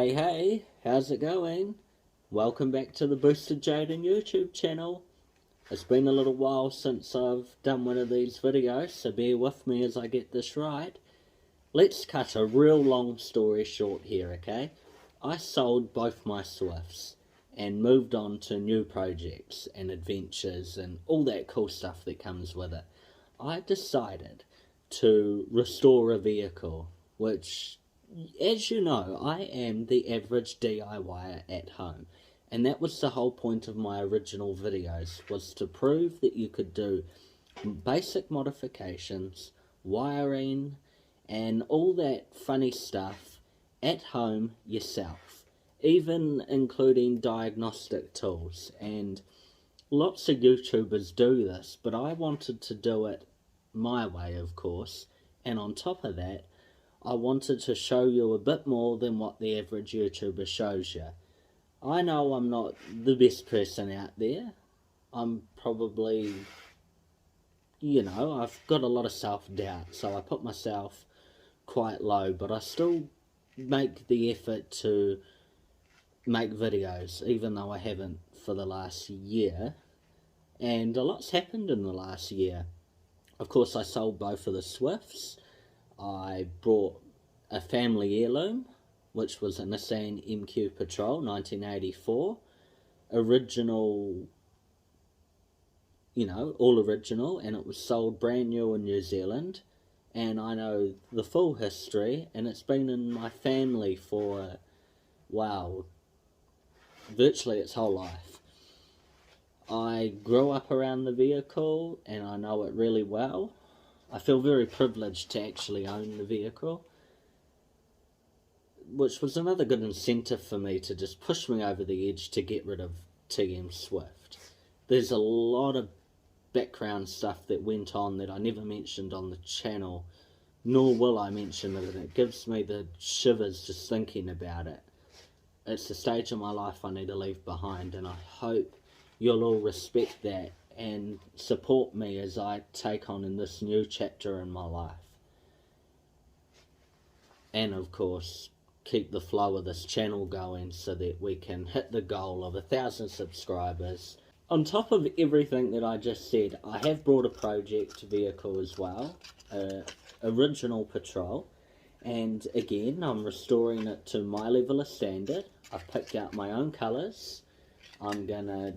Hey, how's it going? Welcome back to the Boosted Jaden YouTube channel. It's been a little while since I've done one of these videos, so bear with me as I get this right. Let's cut a real long story short here, okay? I sold both my Swifts and moved on to new projects and adventures and all that cool stuff that comes with it. I decided to restore a vehicle, which, as you know, I am the average DIYer at home, and that was the whole point of my original videos, was to prove that you could do basic modifications, wiring, and all that funny stuff at home yourself, even including diagnostic tools. And lots of YouTubers do this, but I wanted to do it my way, of course, and on top of that, I wanted to show you a bit more than what the average YouTuber shows you. I know I'm not the best person out there. I'm probably, I've got a lot of self-doubt, so I put myself quite low, but I still make the effort to make videos, even though I haven't for the last year. And a lot's happened in the last year. Of course, I sold both of the Swifts. I brought a family heirloom, which was a Nissan MQ Patrol 1984. Original, all original, and it was sold brand new in New Zealand. And I know the full history, and it's been in my family for, wow, virtually its whole life. I grew up around the vehicle, and I know it really well. I feel very privileged to actually own the vehicle, which was another good incentive for me to just push me over the edge to get rid of TM Swift. There's a lot of background stuff that went on that I never mentioned on the channel, nor will I mention it, and it gives me the shivers just thinking about it. It's a stage of my life I need to leave behind, and I hope you'll all respect that and support me as I take on in this new chapter in my life. And of course, keep the flow of this channel going so that we can hit the goal of 1,000 subscribers. On top of everything that I just said, I have brought a project vehicle as well, original Patrol, and again, I'm restoring it to my level of standard. I've picked out my own colours. I'm gonna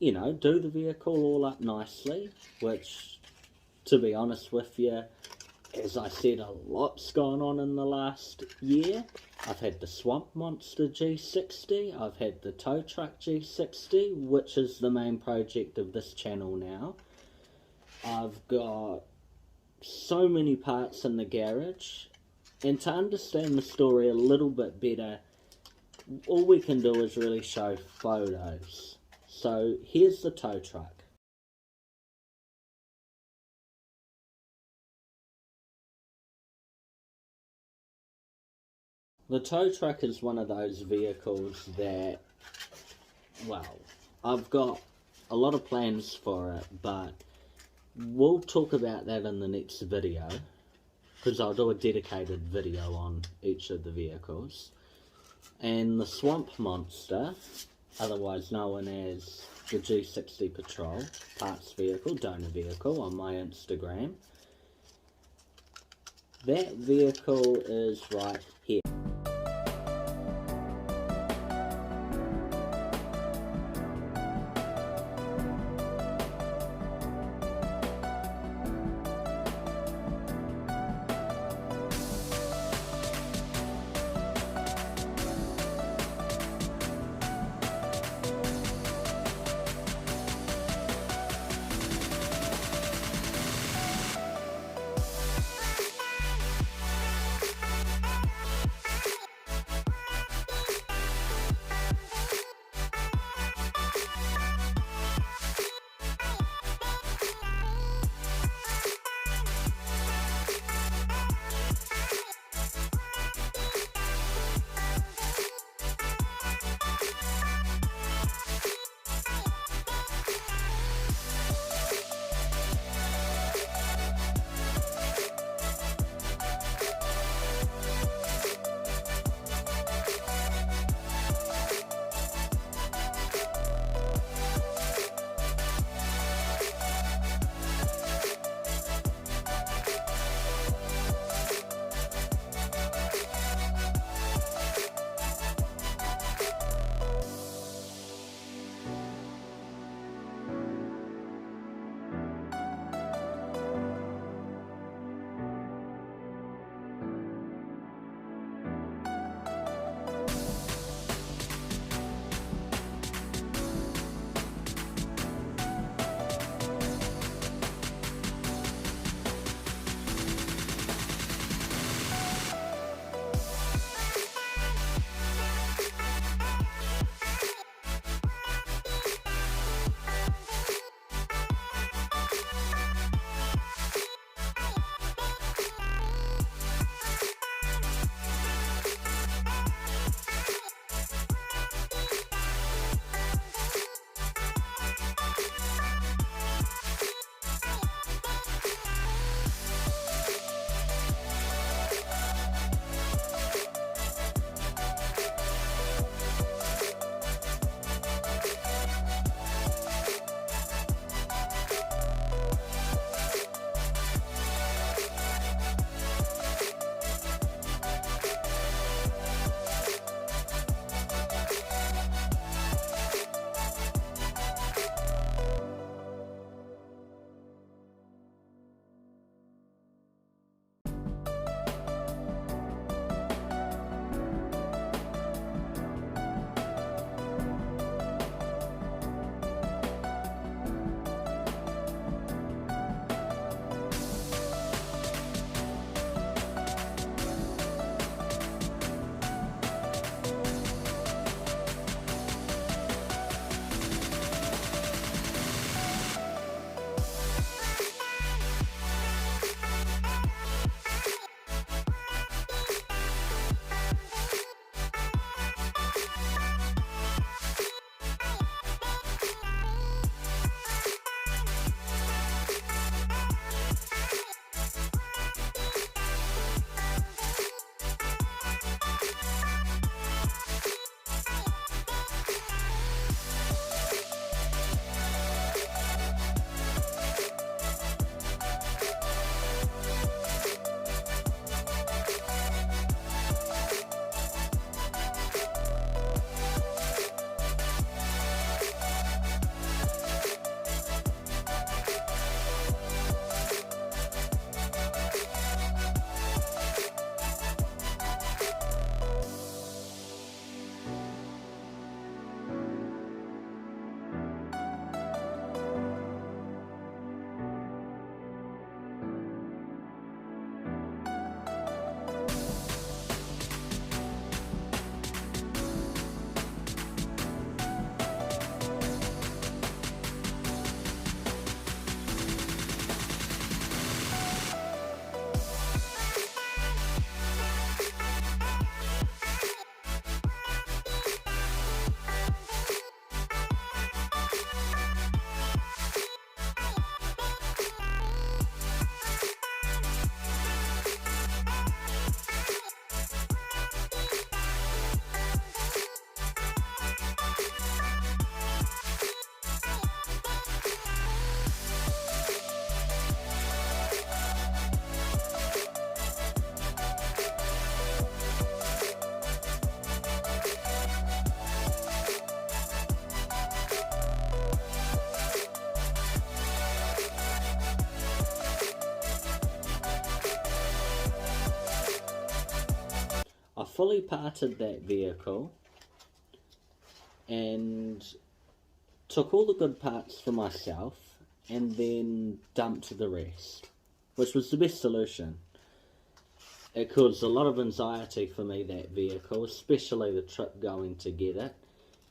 do the vehicle all up nicely, which, to be honest with you, as I said, a lot's gone on in the last year. I've had the Swamp Monster G60, I've had the tow truck G60, which is the main project of this channel now. I've got so many parts in the garage, and to understand the story a little bit better, all we can do is really show photos. So here's the tow truck. The tow truck is one of those vehicles that, well, I've got a lot of plans for it, but we'll talk about that in the next video, because I'll do a dedicated video on each of the vehicles. And the Swamp Monster, otherwise known as the G60 Patrol, parts vehicle, donor vehicle on my Instagram. That vehicle is right here. fully parted that vehicle and took all the good parts for myself and then dumped the rest, which was the best solution. It caused a lot of anxiety for me, that vehicle, especially the trip going to get it.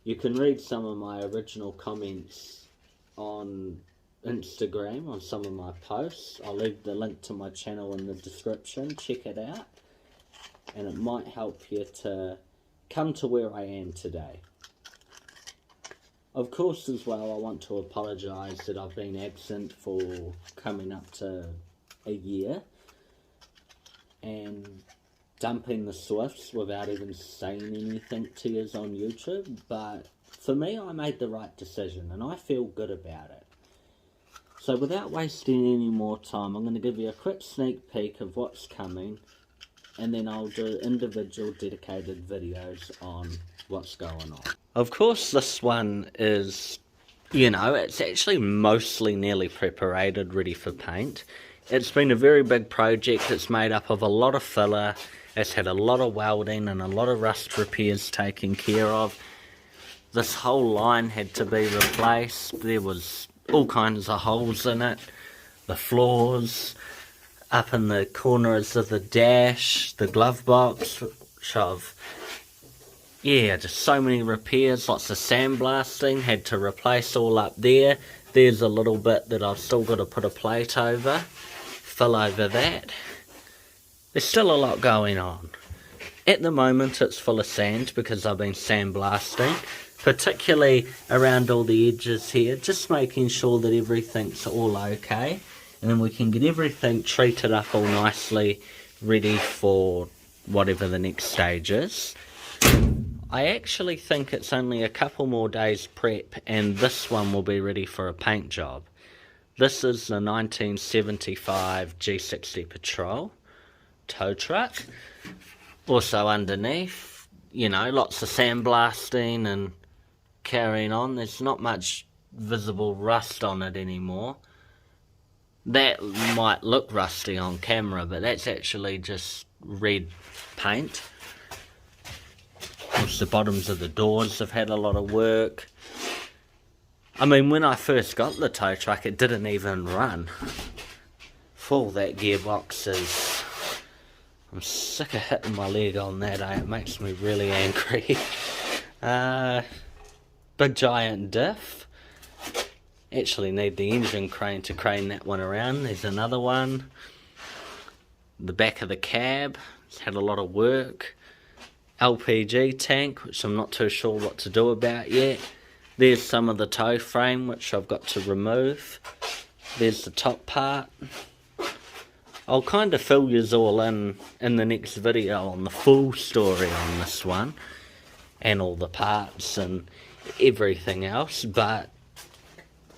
You can read some of my original comments on Instagram on some of my posts. I'll leave the link to my channel in the description. Check it out, and it might help you to come to where I am today. Of course, as well, I want to apologise that I've been absent for coming up to a year and dumping the Swifts without even saying anything to you on YouTube, but for me, I made the right decision and I feel good about it. So without wasting any more time, I'm going to give you a quick sneak peek of what's coming, and then I'll do individual dedicated videos on what's going on. Of course, this one is, you know, it's actually mostly nearly preparated, ready for paint. It's been a very big project. It's made up of a lot of filler. It's had a lot of welding and a lot of rust repairs taken care of. This whole line had to be replaced. There was all kinds of holes in it. The floors, up in the corners of the dash, the glove box, just so many repairs, lots of sandblasting, had to replace all up there. There's a little bit that I've still got to put a plate over, fill over that. There's still a lot going on. At the moment it's full of sand because I've been sandblasting, particularly around all the edges here, just making sure that everything's all okay, and then we can get everything treated up all nicely, ready for whatever the next stage is. I actually think it's only a couple more days prep and this one will be ready for a paint job. This is the 1975 G60 Patrol tow truck. Also underneath, you know, lots of sandblasting and carrying on. There's not much visible rust on it anymore. That might look rusty on camera, but that's actually just red paint. Of course, the bottoms of the doors have had a lot of work. I mean, when I first got the tow truck, it didn't even run. Full, that gearbox is... I'm sick of hitting my leg on that, It makes me really angry. Big giant diff. Actually need the engine crane to crane that one around. There's another one. The back of the cab, it's had a lot of work. LPG tank, which I'm not too sure what to do about yet. There's some of the tow frame, which I've got to remove. There's the top part. I'll kind of fill yous all in the next video on the full story on this one, and all the parts and everything else, but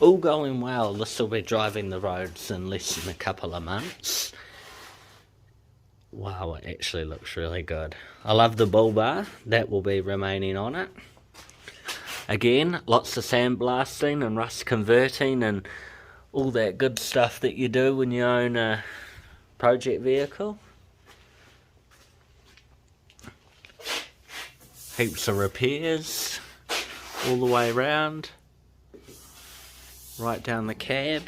all going well. This will be driving the roads in less than a couple of months. Wow, it actually looks really good. I love the BULLBAR, that will be remaining on it. Again, lots of sandblasting and rust converting and all that good stuff that you do when you own a project vehicle. Heaps of repairs all the way around, right down the cab.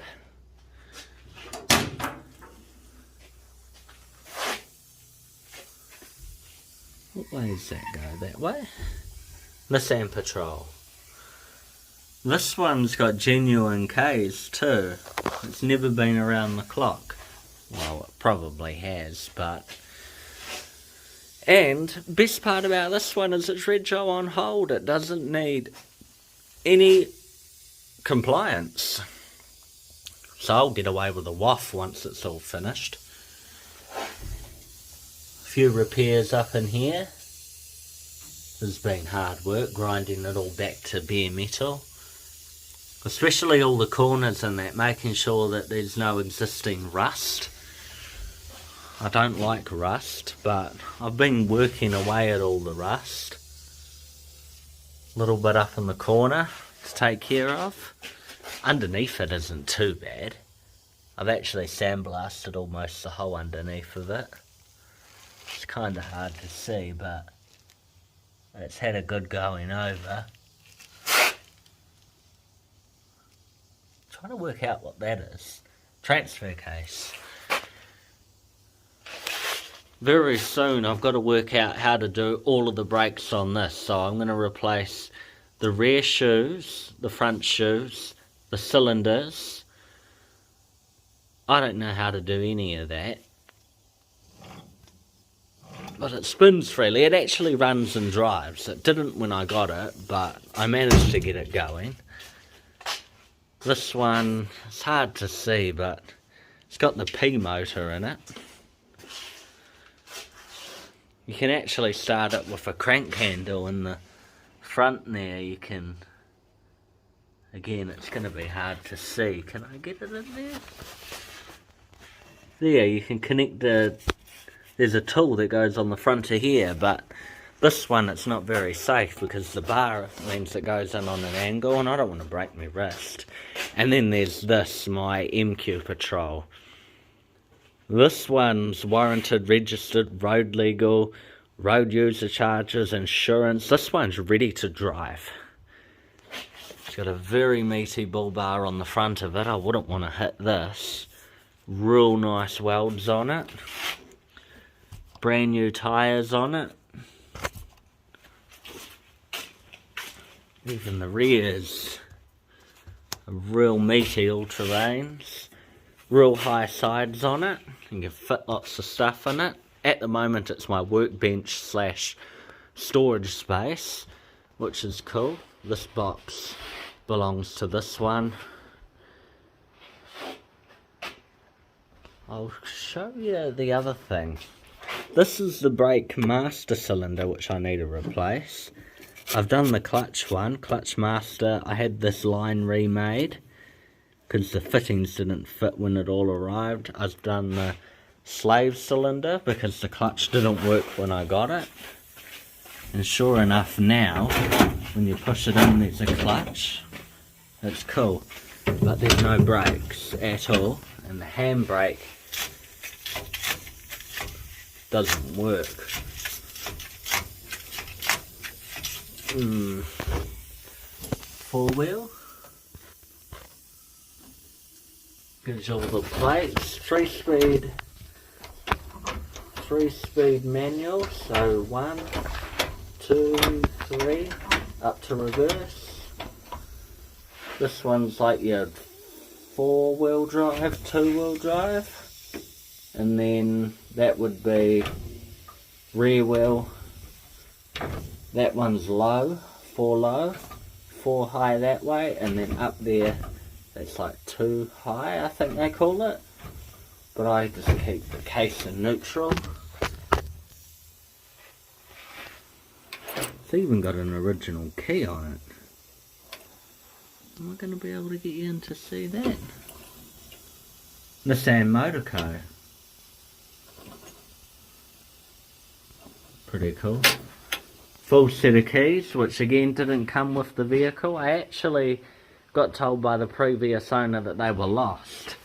What way does that go? That way? Nissan Patrol. This one's got genuine Ks too. It's never been around the clock. Well, it probably has, but... And best part about this one is it's rego on hold. It doesn't need any compliance. So I'll get away with a waff once it's all finished. A few repairs up in here. There's been hard work grinding it all back to bare metal. Especially all the corners and that, making sure that there's no existing rust. I don't like rust, but I've been working away at all the rust. A little bit up in the corner to take care of. Underneath it isn't too bad. I've actually sandblasted almost the whole underneath of it. It's kind of hard to see, but it's had a good going over. Trying to work out what that is. Transfer case. Very soon I've got to work out how to do all of the brakes on this. So I'm going to replace the rear shoes, the front shoes, the cylinders. I don't know how to do any of that. But it spins freely. It actually runs and drives. It didn't when I got it, but I managed to get it going. This one, it's hard to see, but it's got the P motor in it. You can actually start it with a crank handle in the front there. You can, again, it's going to be hard to see. Can I get it in there? There, you can connect there's a tool that goes on the front of here, but this one it's not very safe because the bar means it goes in on an angle and I don't want to break my wrist. And then there's this, my MQ Patrol. This one's warranted, registered, road legal, road user charges, insurance. This one's ready to drive. It's got a very meaty bull bar on the front of it. I wouldn't want to hit this. Real nice welds on it. Brand new tyres on it. Even the rears are real meaty all-terrains. Real high sides on it. You can fit lots of stuff in it. At the moment it's my workbench slash storage space, which is cool. This box belongs to this one. I'll show you the other thing. This is the brake master cylinder which I need to replace. I've done the clutch one, clutch master. I had this line remade because the fittings didn't fit when it all arrived. I've done the slave cylinder because the clutch didn't work when I got it. And sure enough now, when you push it in there's a clutch. It's cool, but there's no brakes at all. And the handbrake doesn't work. Four wheel. Gives you all the plates. Three speed manual. So 1, 2, 3, up to reverse. This one's like your 4-wheel drive, 2-wheel drive. And then that would be rear wheel. That one's low, 4 high that way, and then up there that's like 2 high, I think they call it. But I just keep the case in neutral. It's even got an original key on it. Am I going to be able to get you in to see that? Nissan Motor Co. Pretty cool. Full set of keys, which again didn't come with the vehicle. I actually got told by the previous owner that they were lost.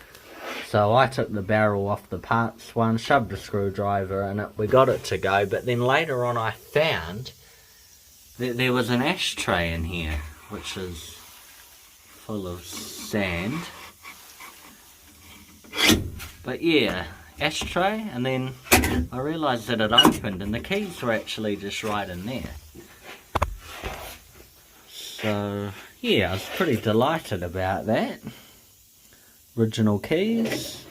So I took the barrel off the parts one, shoved a screwdriver in it, we got it to go, but then later on I found that there was an ashtray in here, which is full of sand. But yeah, ashtray, and then I realised that it opened and the keys were actually just right in there. So yeah, I was pretty delighted about that. Original keys.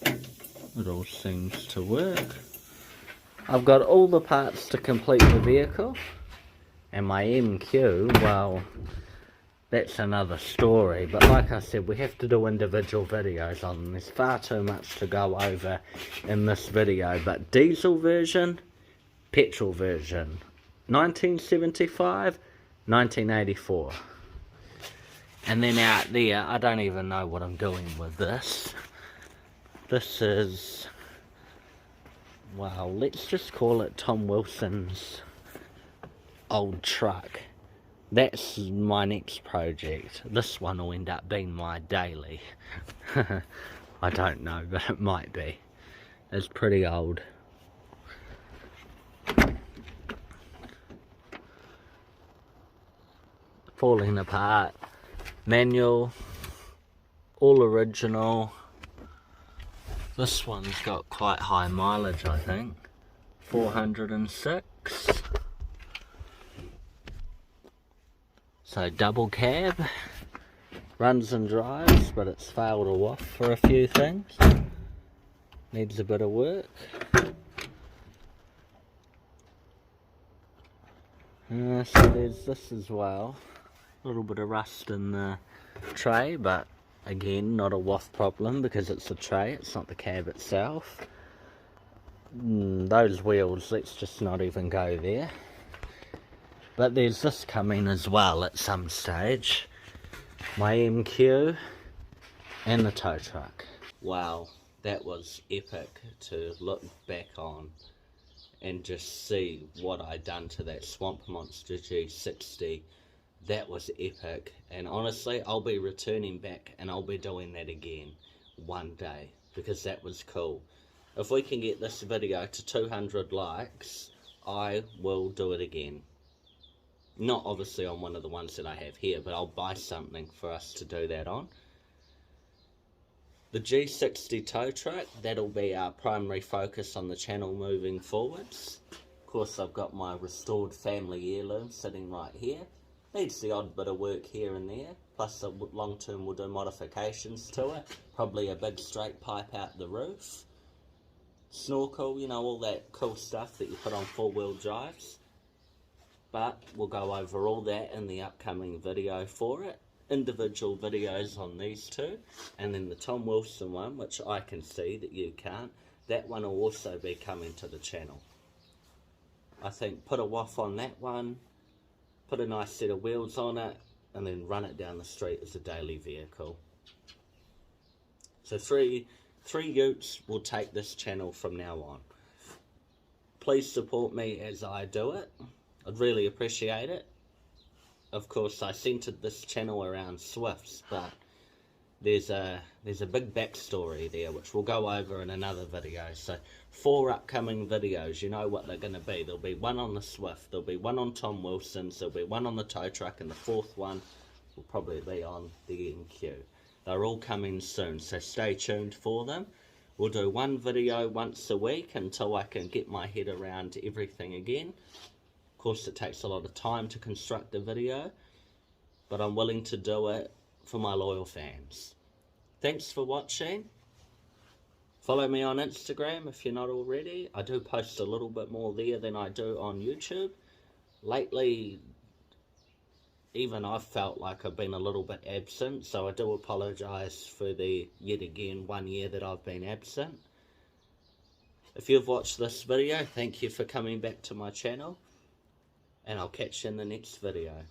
It all seems to work. I've got all the parts to complete the vehicle. And my MQ, well, that's another story. But like I said, we have to do individual videos on them. There's far too much to go over in this video. But diesel version, petrol version. 1975, 1984. And then out there, I don't even know what I'm doing with this. This is, well, let's just call it Tom Wilson's old truck. That's my next project. This one will end up being my daily. I don't know, but it might be. It's pretty old. falling apart. Manual, all original. This one's got quite high mileage, I think. 406. So double cab. Runs and drives, but it's failed a waft for a few things. Needs a bit of work. So there's this as well. A little bit of rust in the tray, but again, not a waft problem because it's a tray, it's not the cab itself. Those wheels, let's just not even go there. But there's this coming as well at some stage. My MQ and the tow truck. Wow, that was epic to look back on and just see what I done to that Swamp Monster G60. That was epic, and honestly I'll be returning back and I'll be doing that again one day because that was cool. If we can get this video to 200 likes, I will do it again. Not obviously on one of the ones that I have here, but I'll buy something for us to do that on. The G60 tow truck, that'll be our primary focus on the channel moving forwards. Of course, I've got my restored family heirloom sitting right here. Needs the odd bit of work here and there, plus long term we'll do modifications to it. Probably a big straight pipe out the roof. Snorkel, you know, all that cool stuff that you put on 4-wheel drives. But we'll go over all that in the upcoming video for it. Individual videos on these two, and then the Tom Wilson one, which I can see that you can't, that one will also be coming to the channel. I think put a waff on that one, put a nice set of wheels on it, and then run it down the street as a daily vehicle. So three utes will take this channel from now on. Please support me as I do it. I'd really appreciate it. Of course, I centered this channel around Swifts, but there's a big backstory there, which we'll go over in another video. So 4 upcoming videos, you know what they're going to be. There'll be one on the Swift, there'll be one on Tom Wilson's, there'll be one on the tow truck, and the 4th one will probably be on the MQ. They're all coming soon, so stay tuned for them. We'll do one video once a week until I can get my head around everything again. Of course, it takes a lot of time to construct a video, but I'm willing to do it for my loyal fans. Thanks for watching. Follow me on Instagram if you're not already. I do post a little bit more there than I do on YouTube. Lately, even I've felt like I've been a little bit absent, so I do apologise for the, yet again, 1 year that I've been absent. If you've watched this video, thank you for coming back to my channel. And I'll catch you in the next video.